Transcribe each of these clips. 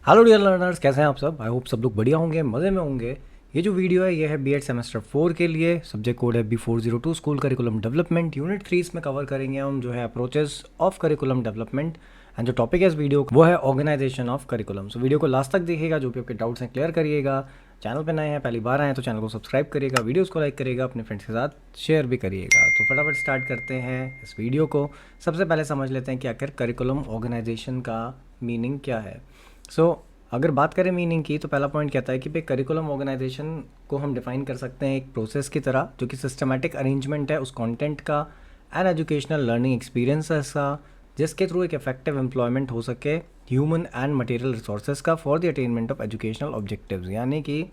Hello dear learners, कैसे हैं आप सब। आई होप सब लोग बढ़िया होंगे, मज़े में होंगे। ये जो वीडियो है ये है बीएड सेमेस्टर 4 के लिए। सब्जेक्ट कोड है B402 school curriculum development. Unit 3 इसमें कवर करेंगे हम जो है approaches of curriculum development. And जो टॉपिक है इस वीडियो वो है organisation of curriculum. So video को लास्ट तक देखिएगा, जो भी आपके डाउट्स हैं क्लियर करिएगा। चैनल पर नए हैं, पहली बार आए हैं तो चैनल को सब्सक्राइब करिएगा, वीडियोज़ को लाइक करिएगा, अपने फ्रेंड्स के साथ शेयर भी करिएगा। तो फटाफट स्टार्ट करते हैं इस वीडियो को। सबसे पहले समझ लेते हैं कि आखिर करिकुलम ऑर्गेनाइजेशन का मीनिंग क्या है। अगर बात करें मीनिंग की तो पहला पॉइंट कहता है कि भाई करिकुलम ऑर्गेनाइजेशन को हम डिफाइन कर सकते हैं एक प्रोसेस की तरह, जो कि सिस्टमैटिक अरेंजमेंट है उस कंटेंट का एंड एजुकेशनल लर्निंग एक्सपीरियंस है ऐसा, जिसके थ्रू एक इफेक्टिव एम्प्लॉयमेंट हो सके ह्यूमन एंड मटेरियल रिसोर्सेज का for the attainment of educational objectives. यानी कि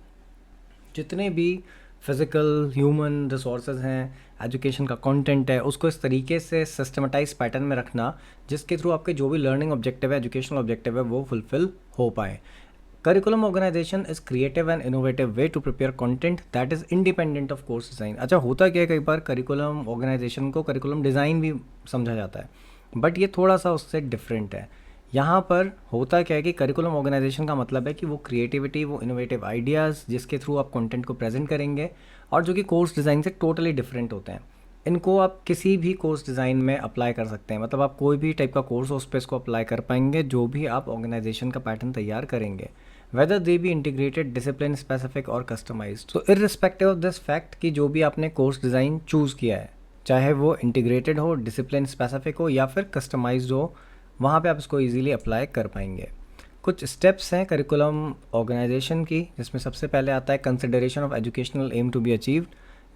जितने भी फिज़िकल ह्यूमन रिसोर्सेज हैं, एजुकेशन का कंटेंट है, उसको इस तरीके से सिस्टमेटाइज पैटर्न में रखना जिसके थ्रू आपके जो भी लर्निंग ऑब्जेक्टिव है, एजुकेशनल ऑब्जेक्टिव है, वो फुलफिल हो पाए। Curriculum organisation is creative and innovative way to prepare content that is independent of course design. अच्छा, होता क्या है, कई बार करिकुलम ऑर्गेनाइजेशन को करिकुलम डिज़ाइन भी समझा जाता है, बट ये थोड़ा सा उससे डिफरेंट है। यहाँ पर होता क्या है कि करिकुलम ऑर्गेनाइजेशन का मतलब है कि वो क्रिएटिविटी, वो इनोवेटिव आइडियाज़ जिसके थ्रू आप कंटेंट को प्रेजेंट करेंगे, और जो कि कोर्स डिज़ाइन से टोटली डिफरेंट होते हैं। इनको आप किसी भी कोर्स डिज़ाइन में अप्लाई कर सकते हैं, मतलब आप कोई भी टाइप का कोर्स हो उस पर इसको अप्लाई कर पाएंगे जो भी आप ऑर्गेनाइजेशन का पैटर्न तैयार करेंगे, whether they be integrated, discipline specific और कस्टमाइज्ड। तो इररिस्पेक्टिव ऑफ दिस फैक्ट कि जो भी आपने कोर्स डिज़ाइन चूज़ किया है, चाहे वो इंटीग्रेटेड हो, डिसिप्लिन स्पेसिफिक हो या फिर कस्टमाइज्ड हो, वहाँ पे आप इसको इजीली अप्लाई कर पाएंगे। कुछ स्टेप्स हैं करिकुलम ऑर्गेनाइजेशन की, जिसमें सबसे पहले आता है consideration of educational aim to be achieved.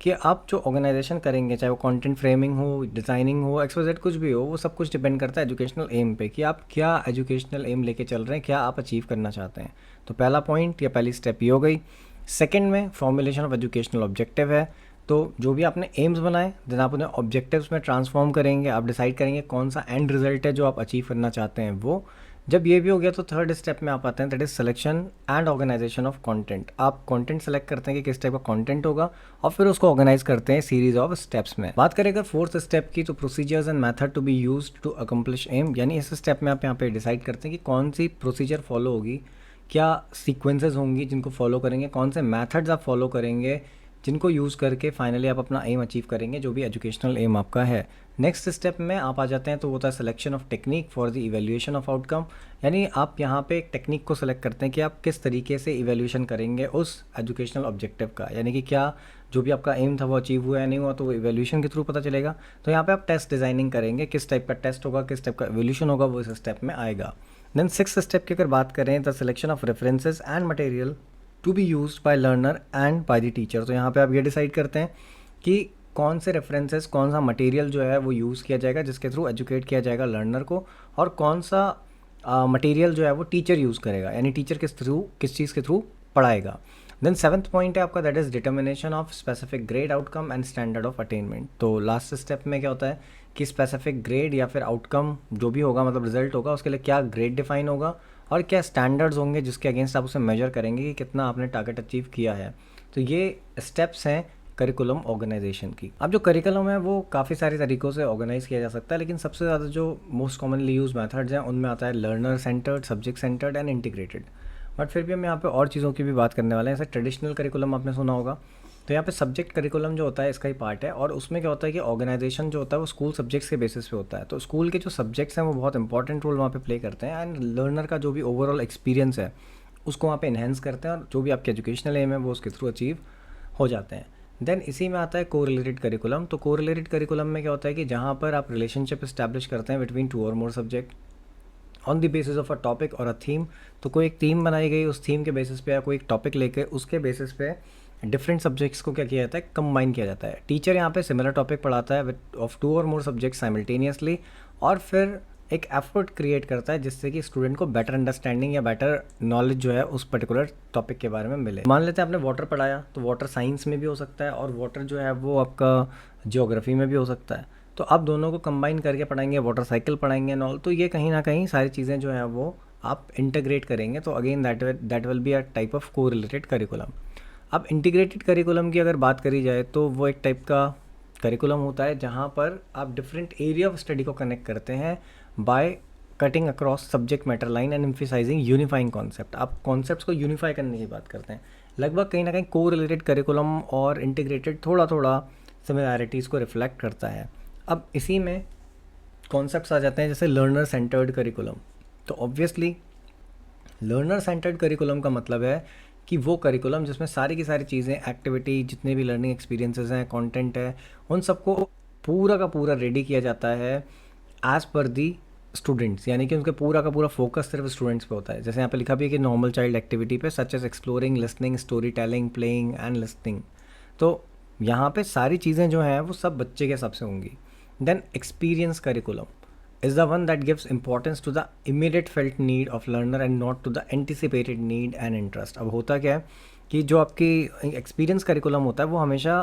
कि आप जो ऑर्गेनाइजेशन करेंगे, चाहे वो कंटेंट फ्रेमिंग हो, डिज़ाइनिंग हो, एक्सवाइजेड कुछ भी हो, वो सब कुछ डिपेंड करता है एजुकेशनल एम पे कि आप क्या एजुकेशनल एम लेके चल रहे हैं, क्या आप अचीव करना चाहते हैं। तो पहला पॉइंट या पहली स्टेप ये हो गई। सेकेंड में फॉर्मुलेशन ऑफ एजुकेशनल ऑब्जेक्टिव है। तो जो भी आपने एम्स बनाए, देन आप उन्हें ऑब्जेक्टिव्स में ट्रांसफॉर्म करेंगे। आप डिसाइड करेंगे कौन सा एंड रिजल्ट है जो आप अचीव करना चाहते हैं वो। जब ये भी हो गया तो थर्ड स्टेप में आप आते हैं, that is selection and organisation of content. आप कंटेंट सेलेक्ट करते हैं कि किस टाइप का कंटेंट होगा, और फिर उसको ऑर्गेनाइज करते हैं सीरीज ऑफ स्टेप्स में। बात करें अगर फोर्थ स्टेप की, तो procedures and method to be used to accomplish aim. यानी इस स्टेप में आप यहाँ पे डिसाइड करते हैं कि कौन सी प्रोसीजर फॉलो होगी, क्या सीक्वेंसेस होंगी जिनको फॉलो करेंगे, कौन से मेथड्स आप फॉलो करेंगे जिनको यूज़ करके फाइनली आप अपना एम अचीव करेंगे, जो भी एजुकेशनल एम आपका है। नेक्स्ट स्टेप में आप आ जाते हैं तो होता है selection of technique for the evaluation of outcome. यानी आप यहाँ पे एक टेक्निक को सेलेक्ट करते हैं कि आप किस तरीके से इवैल्यूएशन करेंगे उस एजुकेशनल ऑब्जेक्टिव का, यानी कि क्या जो भी आपका एम था वो अचीव हुआ या नहीं हुआ, तो वो इवैल्यूएशन के थ्रू पता चलेगा। तो यहाँ पे आप टेस्ट डिज़ाइनिंग करेंगे, किस टाइप का टेस्ट होगा, किस टाइप का इवैल्यूएशन होगा, वो इस स्टेप में आएगा। देन सिक्स स्टेप की अगर बात करें, the selection of references and material to be use by learner and by the teacher. तो यहाँ पे आप ये डिसाइड करते हैं कि कौन से रेफरेंसेस, कौन सा मटेरियल जो है वो यूज़ किया जाएगा जिसके थ्रू एजुकेट किया जाएगा लर्नर को, और कौन सा मटेरियल जो है वो टीचर यूज़ करेगा, यानी टीचर किस चीज़ के थ्रू पढ़ाएगा। देन सेवन्थ पॉइंट है आपका, that is determination of specific grade outcome and standard of attainment. तो लास्ट स्टेप में क्या होता है कि स्पेसिफिक ग्रेड या फिर आउटकम जो भी होगा, मतलब रिजल्ट होगा, उसके लिए क्या ग्रेड डिफाइन होगा और क्या स्टैंडर्ड्स होंगे जिसके अगेंस्ट आप उसे मेजर करेंगे कि कितना आपने टारगेट अचीव किया है। तो ये स्टेप्स हैं करिकुलम ऑर्गेनाइजेशन की। अब जो करिकुलम है वो काफ़ी सारे तरीक़ों से ऑर्गेनाइज़ किया जा सकता है, लेकिन सबसे ज़्यादा जो मोस्ट कॉमनली यूज मेथड्स हैं उनमें आता है learner centred, subject centred and integrated. But फिर भी हम यहाँ पे और चीज़ों की भी बात करने वाले हैं। जैसे ट्रेडिशनल करिकुलम आपने सुना होगा, तो यहाँ पे सब्जेक्ट करिकुलम जो होता है इसका ही पार्ट है, और उसमें क्या होता है कि ऑर्गेनाइजेशन जो होता है वो स्कूल सब्जेक्ट्स के बेसिस पे होता है। तो स्कूल के जो सब्जेक्ट्स हैं वो बहुत इंपॉर्टेंट रोल वहाँ पे प्ले करते हैं, एंड लर्नर का जो भी ओवरऑल एक्सपीरियंस है उसको वहाँ पे इन्हेंस करते हैं, और जो भी आपके एजुकेशनल एम है वो उसके थ्रू अचीव हो जाते हैं। देन इसी में आता है कोरिलेटेड करिकुलम। तो कोरिलेटेड करिकुलम में क्या होता है कि जहाँ पर आप रिलेशनशिप इस्टेब्लिश करते हैं बिटवीन टू और more subject on the basis of a topic और अ थीम। तो कोई एक थीम बनाई गई, उस थीम के बेसिस पे या कोई एक टॉपिक लेके उसके बेसिस पे डिफरेंट सब्जेक्ट्स को क्या किया जाता है, कंबाइन किया जाता है। टीचर यहाँ पे सिमिलर टॉपिक पढ़ाता है विद ऑफ टू और मोर सब्जेक्ट्स साइमल्टेनियसली, और फिर एक एफर्ट क्रिएट करता है जिससे कि स्टूडेंट को बेटर अंडरस्टैंडिंग या बेटर नॉलेज जो है उस पर्टिकुलर टॉपिक के बारे में मिले। मान लेते हैं आपने वाटर पढ़ाया, तो वाटर साइंस में भी हो सकता है और वाटर जो है वो आपका जियोग्राफी में भी हो सकता है। तो आप दोनों को कंबाइन करके पढ़ाएंगे, वाटर साइकिल पढ़ाएंगे एंड ऑल। तो ये कहीं ना कहीं सारी चीज़ें जो है वो आप इंटीग्रेट करेंगे, तो again that will be a type of को रिलेटेड करिकुलम। अब इंटीग्रेटेड करिकुलम की अगर बात करी जाए तो वो एक टाइप का करिकुलम होता है जहाँ पर आप डिफरेंट एरिया ऑफ स्टडी को कनेक्ट करते हैं by cutting across subject matter line and emphasising unifying concept. आप कॉन्सेप्ट्स को यूनिफाई करने की बात करते हैं। लगभग कहीं ना कहीं को रिलेटेड करिकुलम और इंटीग्रेटेड थोड़ा थोड़ा सिमिलैरिटीज़ को रिफ्लेक्ट करता है। अब इसी में कॉन्सेप्ट्स आ जाते हैं जैसे लर्नर सेंटर्ड करिकुलम। तो ऑब्वियसली लर्नर सेंटर्ड करिकुलम का मतलब है कि वो करिकुलम जिसमें सारी की सारी चीज़ें, एक्टिविटी, जितने भी लर्निंग एक्सपीरियंसेस हैं, कंटेंट है, उन सबको पूरा का पूरा रेडी किया जाता है एज़ पर दी स्टूडेंट्स, यानी कि उनके पूरा का पूरा फोकस सिर्फ स्टूडेंट्स पे होता है। जैसे यहाँ पे लिखा भी है कि नॉर्मल चाइल्ड एक्टिविटी पे such as exploring, listening, story telling, playing and listening. तो यहाँ पे सारी चीज़ें जो हैं वो सब बच्चे के हिसाब से होंगी। Then experience curriculum is the one that gives importance to the immediate felt need of learner and not to the anticipated need and interest। अब होता क्या है कि जो आपकी एक्सपीरियंस करिकुलम होता है वो हमेशा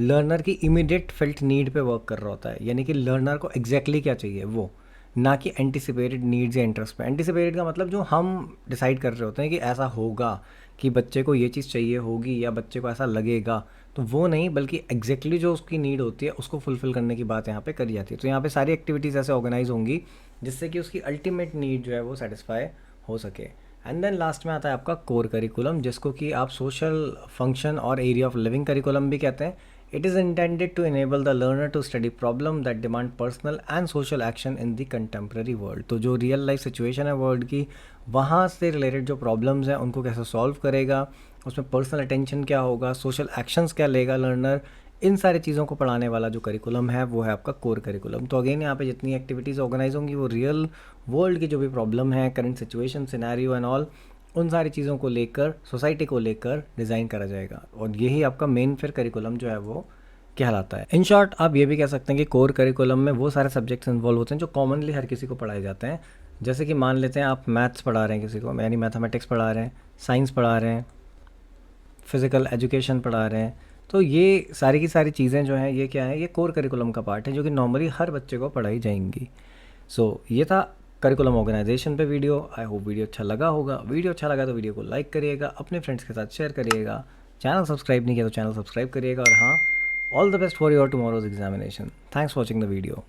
लर्नर की इमीडिएट फेल्ट नीड पे वर्क कर रहा होता है, यानी कि लर्नर को एग्जैक्टली क्या चाहिए वो, ना कि एंटिसिपेटेड नीड्स या इंटरेस्ट पे। एंटिसिपेटेड का मतलब जो हम डिसाइड कर रहे होते हैं कि ऐसा होगा, कि बच्चे को ये चीज़ चाहिए होगी या बच्चे को ऐसा लगेगा, तो वो नहीं, बल्कि एग्जैक्टली जो उसकी नीड होती है उसको फुलफ़िल करने की बात यहाँ पे करी जाती है। तो यहाँ पे सारी एक्टिविटीज़ ऐसे ऑर्गेनाइज होंगी जिससे कि उसकी अल्टीमेट नीड जो है वो सेटिस्फाई हो सके। एंड देन लास्ट में आता है आपका कोर करिकुलम, जिसको कि आप सोशल फंक्शन और एरिया ऑफ लिविंग करिकुलम भी कहते हैं। It is intended to enable the learner to study problem that demand personal and social action in the contemporary world. तो जो रियल लाइफ सिचुएशन है वर्ल्ड की, वहाँ से रिलेटेड जो प्रॉब्लम्स हैं उनको कैसे सॉल्व करेगा, उसमें पर्सनल अटेंशन क्या होगा, सोशल एक्शंस क्या लेगा लर्नर, इन सारी चीज़ों को पढ़ाने वाला जो करिकुलम है वो है आपका कोर करिकुलम। तो अगेन यहाँ पे जितनी एक्टिविटीज़ ऑर्गेनाइज होंगी वो रियल वर्ल्ड की जो भी प्रॉब्लम है, current situation, scenario and all, उन सारी चीज़ों को लेकर, सोसाइटी को लेकर डिज़ाइन करा जाएगा। और यही आपका मेन फिर करिकुलम जो है वो कहलाता है। इन शॉर्ट आप ये भी कह सकते हैं कि कोर करिकुलम में वो सारे सब्जेक्ट्स इन्वॉल्व होते हैं जो कॉमनली हर किसी को पढ़ाए जाते हैं। जैसे कि मान लेते हैं आप मैथ्स पढ़ा रहे हैं किसी को, यानी मैथमेटिक्स पढ़ा रहे हैं, साइंस पढ़ा रहे हैं, फिज़िकल एजुकेशन पढ़ा रहे हैं, तो ये सारी की सारी चीज़ें जो हैं ये क्या है, ये कोर करिकुलम का पार्ट है जो कि नॉर्मली हर बच्चे को पढ़ाई जाएंगी। सो ये था करिकुलम ऑर्गेनाइजेशन पे वीडियो। आई होप वीडियो अच्छा लगा होगा। वीडियो अच्छा लगा तो वीडियो को लाइक करिएगा, अपने फ्रेंड्स के साथ शेयर करिएगा, चैनल सब्सक्राइब नहीं किया तो चैनल सब्सक्राइब करिएगा। और हाँ, all the best for your tomorrow's examination. Thanks for watching the video.